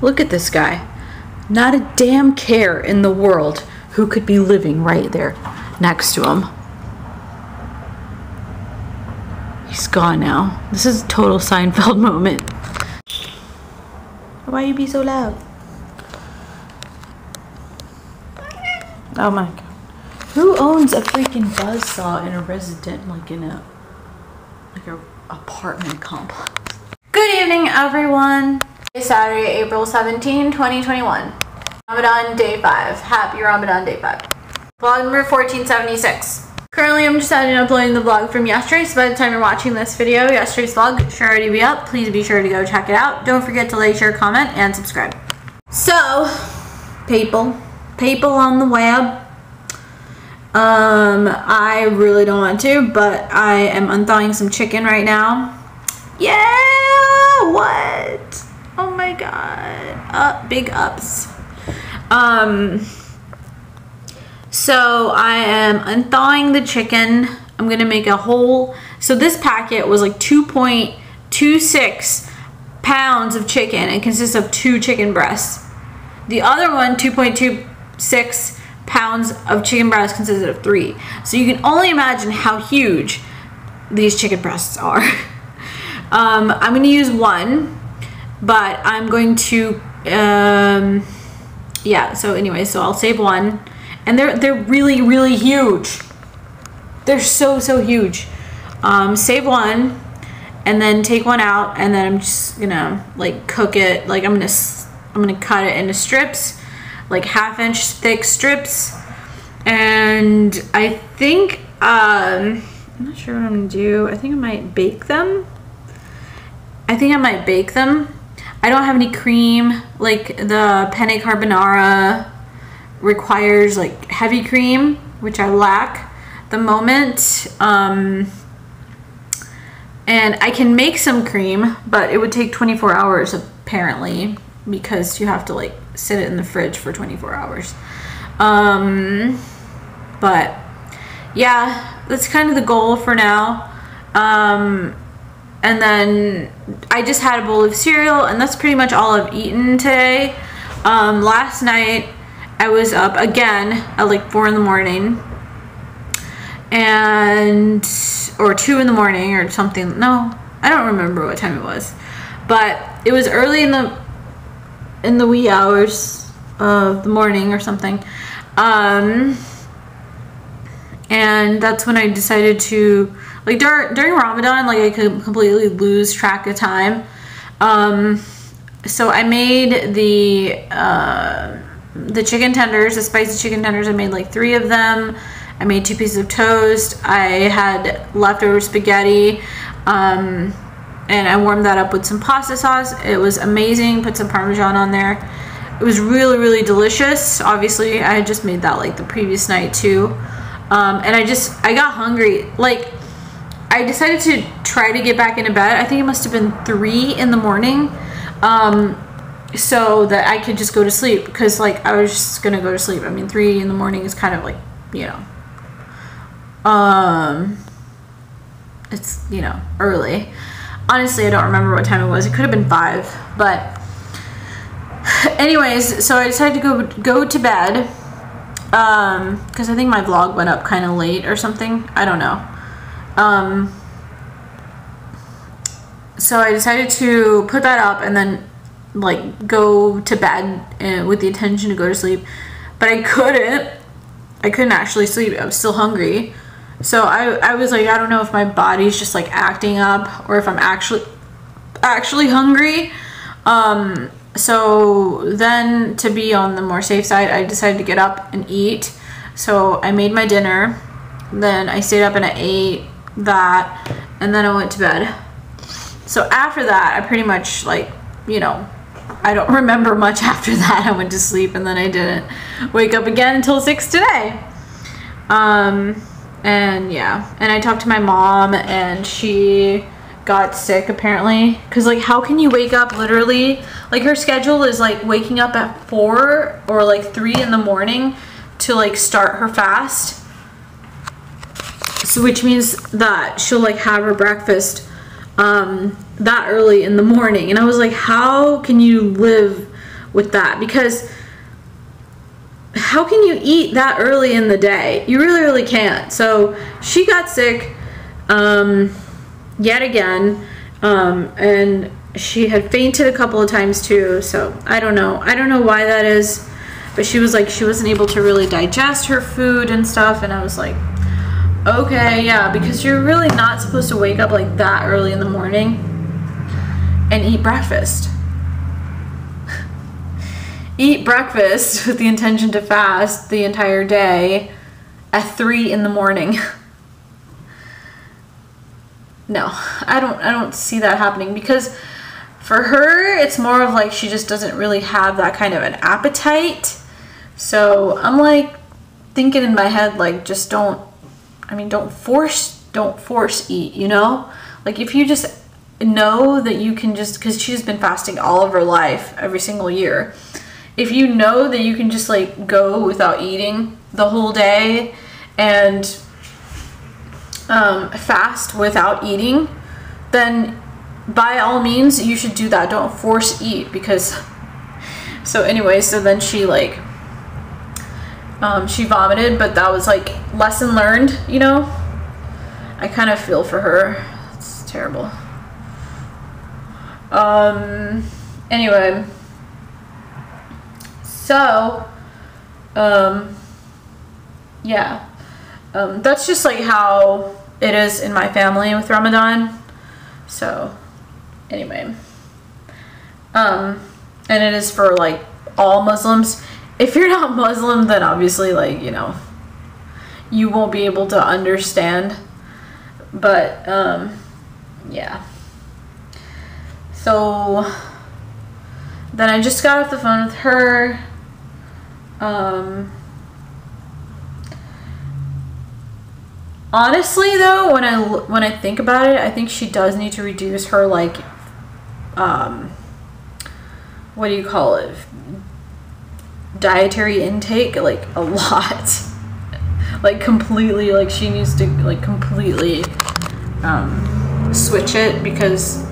Look at this guy. Not a damn care in the world who could be living right there next to him. He's gone now. This is a total Seinfeld moment. Why you be so loud? Oh my god. Who owns a freaking buzzsaw in a resident, like in a apartment complex? Good evening, everyone. It's Saturday, April 17, 2021. Ramadan day 5. Happy Ramadan day 5. Vlog number 1476. Currently, I'm just uploading the vlog from yesterday, so by the time you're watching this video, yesterday's vlog should already be up. Please be sure to go check it out. Don't forget to like, share, comment, and subscribe. So, people on the web. I really don't want to, but I am unthawing some chicken right now. Yeah, what? Oh my god. Big ups. So I am unthawing the chicken. I'm gonna make a whole, so this packet was like 2.26 pounds of chicken. It consists of 2 chicken breasts. The other one, 2.26 pounds of chicken breasts, consisted of 3. So you can only imagine how huge these chicken breasts are. I'm going to use 1, but I'm going to, yeah, so anyway, so I'll save 1. And they're really, really huge. They're so huge. Save 1, and then take 1 out, and then I'm just gonna like cook it. Like I'm gonna cut it into strips, like 1/2 inch thick strips. And I think I'm not sure what I'm gonna do. I think I might bake them. I don't have any cream. Like the penne carbonara requires like heavy cream, which I lack the moment. And I can make some cream, but it would take 24 hours apparently, because you have to like sit it in the fridge for 24 hours. But yeah, that's kind of the goal for now. And then I just had a bowl of cereal, and that's pretty much all I've eaten today. Last night I was up again at like 4 in the morning, or 2 in the morning or something. No, I don't remember what time it was, but it was early in the wee hours of the morning or something. And that's when I decided to, like, during Ramadan, like, I could completely lose track of time. So I made the chicken tenders, the spicy chicken tenders. I made like 3 of them. I made 2 pieces of toast. I had leftover spaghetti, and I warmed that up with some pasta sauce. It was amazing. Put some Parmesan on there. It was really, really delicious. Obviously, I had just made that like the previous night too. And I got hungry. Like, I decided to try to get back into bed. I think it must have been 3 in the morning, so that I could just go to sleep, because like I was just gonna go to sleep. I mean, 3 in the morning is kind of like, you know, it's, you know, early. Honestly, I don't remember what time it was. It could have been 5, but anyways, so I decided to go to bed, because I think my vlog went up kind of late or something. I don't know. So I decided to put that up and then like go to bed with the intention to go to sleep, but I couldn't actually sleep. I was still hungry. So I was like, I don't know if my body's just like acting up or if I'm actually hungry. So then, to be on the more safe side, I decided to get up and eat. So I made my dinner, then I stayed up and I ate that, and then I went to bed. So after that, I pretty much, like, you know, I don't remember much after that. I went to sleep, and then I didn't wake up again until 6 today. And yeah, and I talked to my mom, and she got sick apparently, because like, how can you wake up literally, like, her schedule is like waking up at 4 or like 3 in the morning to like start her fast, so which means that she'll like have her breakfast that early in the morning. And I was like, how can you live with that, because how can you eat that early in the day? You really, really can't. So she got sick yet again, and she had fainted a couple of times too. So I don't know why that is, but she was like, she wasn't able to really digest her food and stuff. And I was like, okay, yeah, because you're really not supposed to wake up like that early in the morning and eat breakfast. Eat breakfast with the intention to fast the entire day at 3 in the morning. No, I don't see that happening, because for her, it's more of like she just doesn't really have that kind of an appetite. So I'm like thinking in my head, like, just don't force eat, you know? Like, if you just know that you can just, because she's been fasting all of her life, every single year. If you know that you can just like go without eating the whole day and fast without eating, then by all means you should do that. Don't force eat, because so anyway, so then she like she vomited, but that was like lesson learned, you know? I kind of feel for her. It's terrible. Anyway, so yeah, that's just like how it is in my family with Ramadan. So anyway, and it is for like all Muslims. If you're not Muslim, then obviously, like, you know, you won't be able to understand, but yeah. So then I just got off the phone with her. Honestly though, when I think about it, I think she does need to reduce her, like, what do you call it, dietary intake, like, a lot. Like, completely, like, she needs to like completely switch it, because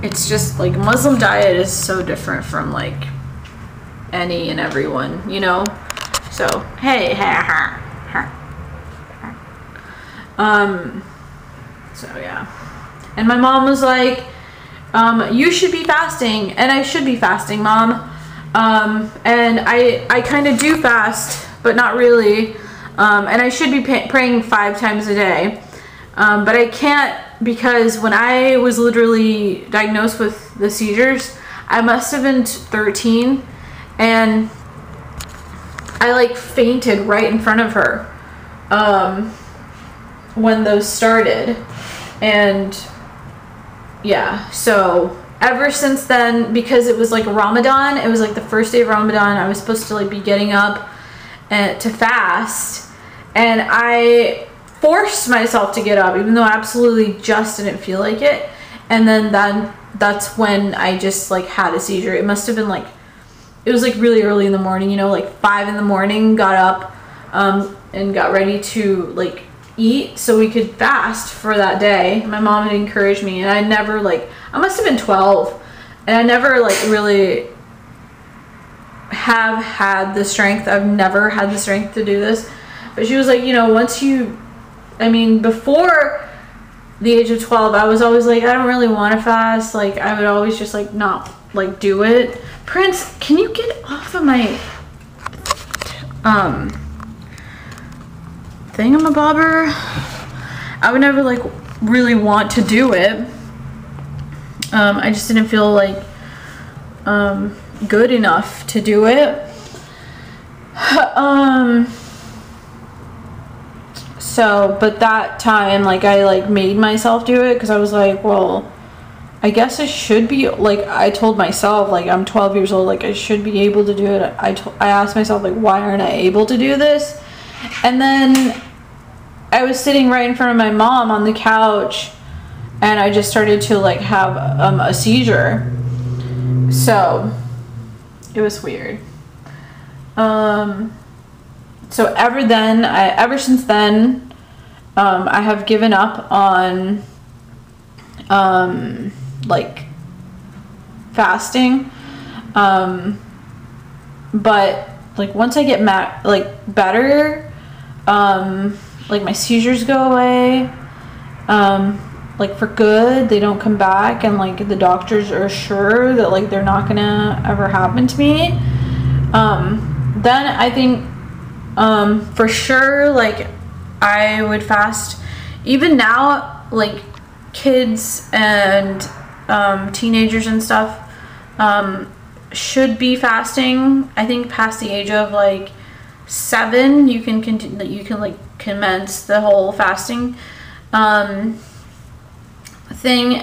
it's just like Muslim diet is so different from like any and everyone, you know? So hey, so yeah. And my mom was like, you should be fasting. And I should be fasting, Mom. And I kind of do fast, but not really. And I should be praying 5 times a day. But I can't, because when I was literally diagnosed with the seizures, I must have been 13, and I like fainted right in front of her when those started. And yeah, so ever since then, because it was like Ramadan, it was like the first day of Ramadan, I was supposed to like be getting up and to fast, and I forced myself to get up, even though I absolutely just didn't feel like it. And then that's when I just like had a seizure. It must have been like, it was like really early in the morning, you know, like 5 in the morning, got up and got ready to like eat so we could fast for that day. My mom had encouraged me, and I never like, I must have been 12, and I never like really have had the strength. I've never had the strength to do this. But she was like, you know, once you, I mean, before the age of 12, I was always like, I don't really want to fast. Like, I would always just like not like do it. Prince, can you get off of my thingamabobber? I would never like really want to do it. I just didn't feel like good enough to do it. So, but that time, like, I like made myself do it, because I was like, well, I guess I should be, like, I told myself, like, I'm 12 years old, like, I should be able to do it. I asked myself, like, why aren't I able to do this? And then I was sitting right in front of my mom on the couch, and I just started to like have a seizure. So it was weird. So ever since then, I have given up on like fasting. but like once I get better, like my seizures go away, like for good, they don't come back, and like the doctors are sure that like they're not gonna ever happen to me, then I think for sure like I would fast. Even now, like kids and teenagers and stuff should be fasting. I think past the age of like 7 you can continue, you can like commence the whole fasting thing.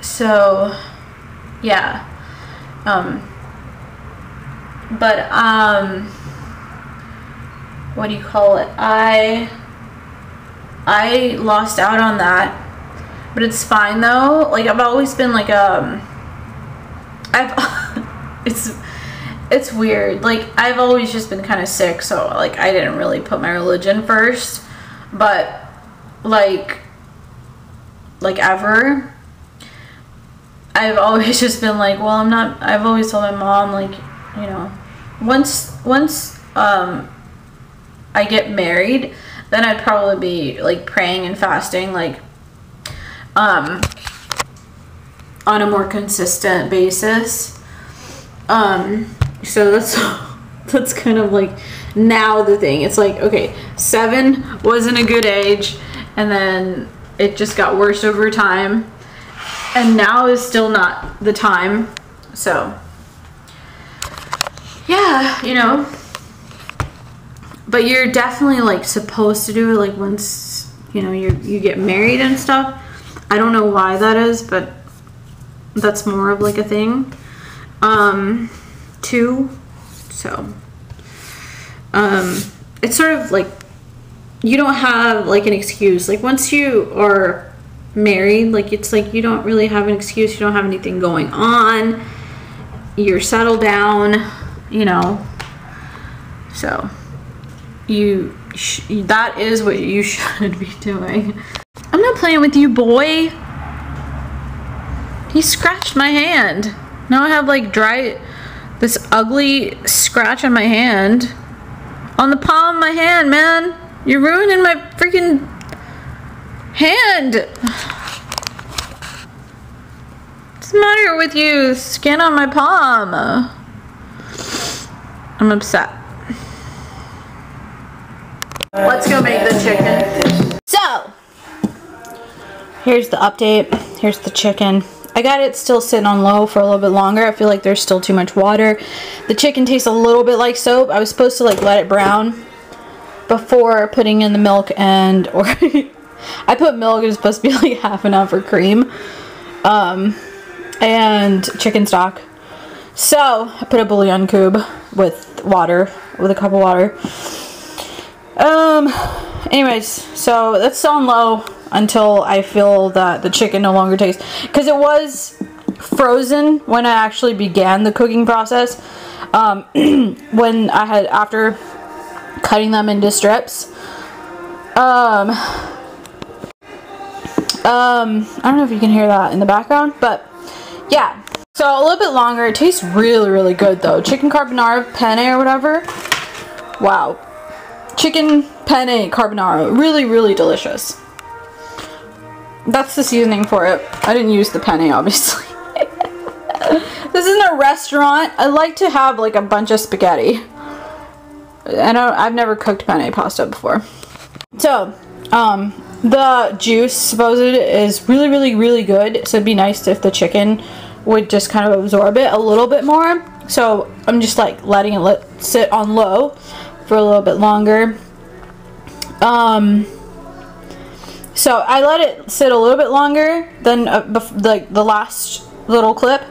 So yeah, but what do you call it, I lost out on that, but it's fine though. Like I've always been like it's weird, like I've always just been kind of sick, so like I didn't really put my religion first, but like ever, I've always just been like, well, I've always told my mom, like, you know, once I get married, then I'd probably be like praying and fasting like on a more consistent basis. So that's kind of like now the thing. It's like, okay, 7 wasn't a good age, and then it just got worse over time, and now is still not the time. So yeah, you know, but you're definitely like supposed to do it like once, you know, you get married and stuff. I don't know why that is, but that's more of like a thing too. So it's sort of like you don't have like an excuse. Like once you are married, like it's like you don't really have an excuse. You don't have anything going on. You're settled down, you know. So that is what you should be doing. I'm not playing with you, boy. He scratched my hand. Now I have like this ugly scratch on my hand. On the palm of my hand, man. You're ruining my freaking hand. What's the matter with you? Skin on my palm. I'm upset. Let's go make the chicken. So, here's the update. Here's the chicken. I got it still sitting on low for a little bit longer. I feel like there's still too much water. The chicken tastes a little bit like soap. I was supposed to like let it brown before putting in the milk, and or I put milk. It was supposed to be like half enough for cream and chicken stock. So I put a bouillon cube with water, with a cup of water. Anyways, so that's still on low until I feel that the chicken no longer tastes, because it was frozen when I actually began the cooking process. When I had, after cutting them into strips, I don't know if you can hear that in the background, but yeah. So a little bit longer. It tastes really, really good though. Chicken carbonara penne or whatever. Wow. Chicken penne carbonara. Really, really delicious. That's the seasoning for it. I didn't use the penne, obviously. This isn't a restaurant. I like to have like a bunch of spaghetti. I've never cooked penne pasta before. So, the juice supposed is really, really, really good. So it'd be nice if the chicken would just kind of absorb it a little bit more. So I'm just like letting it sit on low for a little bit longer. So I let it sit a little bit longer than like the last little clip,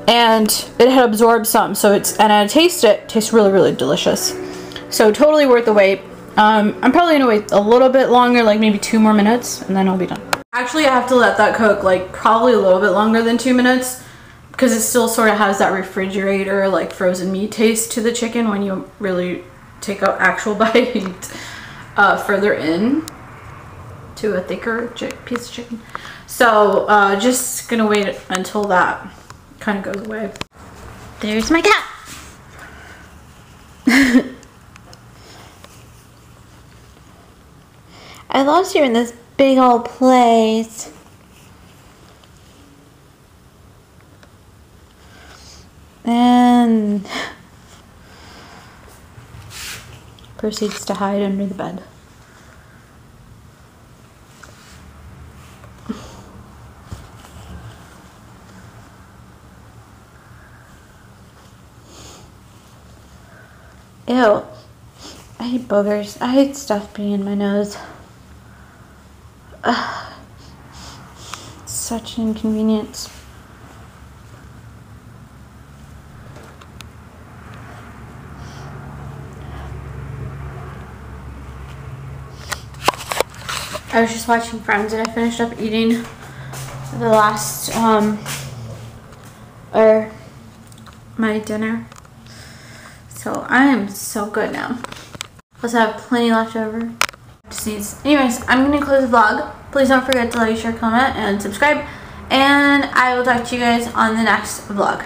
and it had absorbed some. So and I tasted it. It tastes really, really delicious. So totally worth the wait. I'm probably gonna wait a little bit longer, like maybe 2 more minutes, and then I'll be done. Actually, I have to let that cook like probably a little bit longer than 2 minutes, because it still sort of has that refrigerator, like frozen meat taste to the chicken when you really take an actual bite further in to a thicker piece of chicken. So just gonna wait until that kind of goes away. There's my cat. I lost you in this big old place. And proceeds to hide under the bed. Ew. I hate boogers. I hate stuff being in my nose. Ugh. It's such an inconvenience. I was just watching Friends and I finished up eating the last, or my dinner. So I am so good now. Plus I have plenty left over. Just needs. Anyways, I'm going to close the vlog. Please don't forget to like, share, comment, and subscribe. And I will talk to you guys on the next vlog.